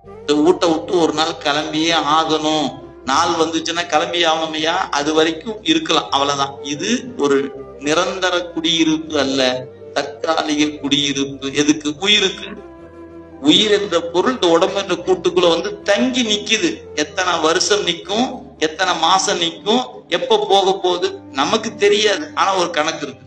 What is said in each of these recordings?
இந்த வீட்டை விட்டு ஒரு நாள் கிளம்பியே ஆகணும், நாள் வந்துச்சுன்னா கிளம்பி ஆகணுமையா, அது வரைக்கும் இருக்கலாம், அவ்வளவுதான். இது ஒரு நிரந்தர குடியிருப்பு அல்ல, தற்காலிக குடியிருப்பு. எதுக்கு? உயிருக்கு. உயிர் என்ற பொருள் இந்த உடம்பு என்ற கூட்டுக்குள்ள தங்கி நிக்குது. எத்தனை வருஷம் நிக்கும், எத்தனை மாசம் நிக்கும், எப்ப போக போகுது நமக்கு தெரியாது. ஆனா ஒரு கணக்கு இருக்கு,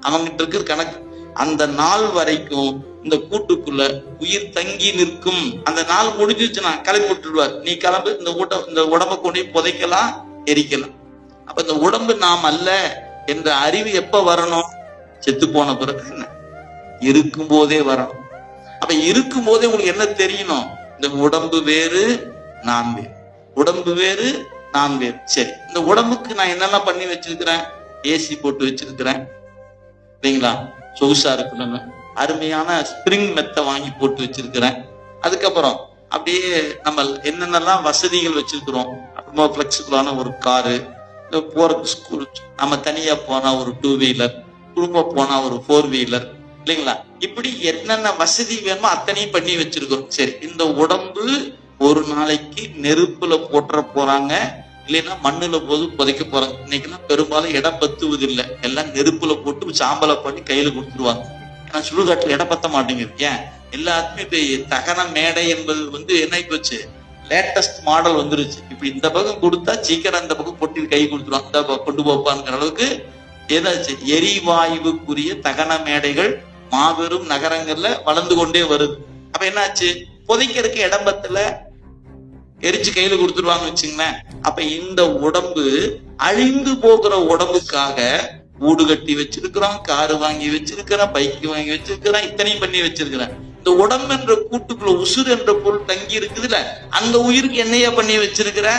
அவங்கிட்ட இருக்கிற கணக்கு. அந்த நாள் வரைக்கும் இந்த கூட்டுக்குள்ள உயிர் தங்கி நிற்கும். அந்த நாள் முடிஞ்சிச்சுன்னா கிளம்பி விட்டுருவார். நீ கிளம்பு, இந்த உடம்பை கொண்டு புதைக்கலாம், எரிக்கலாம். அப்ப இந்த உடம்பு நாம் அல்ல என்ற அறிவு எப்ப வரணும்? செத்து போன பிறகு என்ன? இருக்கும் போதே வரணும். அப்ப இருக்கும் போதே உங்களுக்கு என்ன தெரியணும்? இந்த உடம்பு வேறு, நான் வேறு. உடம்பு வேறு, நான் வேறு. சரி, இந்த உடம்புக்கு நான் என்னெல்லாம் பண்ணி வச்சிருக்கிறேன்? ஏசி போட்டு வச்சிருக்கிறேன் இல்லைங்களா, சொகுசா இருக்கணும்னு. அருமையான ஸ்பிரிங் மெத்த வாங்கி போட்டு வச்சிருக்கிறேன். அதுக்கப்புறம் அப்படியே நம்ம என்னென்னலாம் வசதிகள் வச்சிருக்கிறோம். ரொம்ப பிளெக்சிபிளான ஒரு காரு, போறதுக்கு ஸ்கூல், நம்ம தனியா போனா ஒரு 2 வீலர், குடும்பம் போனா ஒரு 4 வீலர் இல்லைங்களா. இப்படி என்னென்ன வசதி வேணுமோ அத்தனையும் பண்ணி வச்சிருக்கிறோம். சரி, இந்த உடம்பு ஒரு நாளைக்கு நெருப்புல போட்டுற போறாங்க, இல்லைன்னா மண்ணுல போது புதைக்க போறாங்க. இன்னைக்கெல்லாம் பெரும்பாலும் இடம் பத்துவது இல்லை, எல்லாம் நெருப்புல போட்டு சாம்பலை பண்ணி கையில கொடுத்துருவாங்க. ஏன்னா சுடுகாட்டுல இடம் பத்த மாட்டேங்குது. ஏன்? எல்லாத்துக்குமே இப்ப தகன மேடை என்பது என்ன போச்சு, லேட்டஸ்ட் மாடல் வந்துருச்சு. இப்படி இந்த பக்கம் கொடுத்தா சீக்கிரம் இந்த பக்கம் பொட்டி கை கொடுத்துருவாங்க, இந்த கொண்டு போப்பான்ங்கிற அளவுக்கு ஏதாச்சு எரிவாயுக்குரிய தகன மேடைகள் மாபெரும் நகரங்கள்ல வளர்ந்து கொண்டே வருது. அப்ப என்னாச்சு? புதைக்கிறதுக்கு இடம் பத்தல, எரிச்சு கையில கொடுத்துருவாங்க வச்சுங்களேன். அப்ப இந்த உடம்பு அழிந்து போகிற உடம்புக்காக வீடு கட்டி வச்சிருக்கிறோம், காரு வாங்கி வச்சிருக்கிறோம், பைக் வாங்கி வச்சிருக்கிறோம், இத்தனையும் பண்ணி வச்சிருக்கிறேன். இந்த உடம்பு என்ற கூட்டுக்குள்ள உசுறு என்ற பொருள் தங்கி இருக்குதுல, அந்த உயிருக்கு என்னையா பண்ணி வச்சிருக்கிற?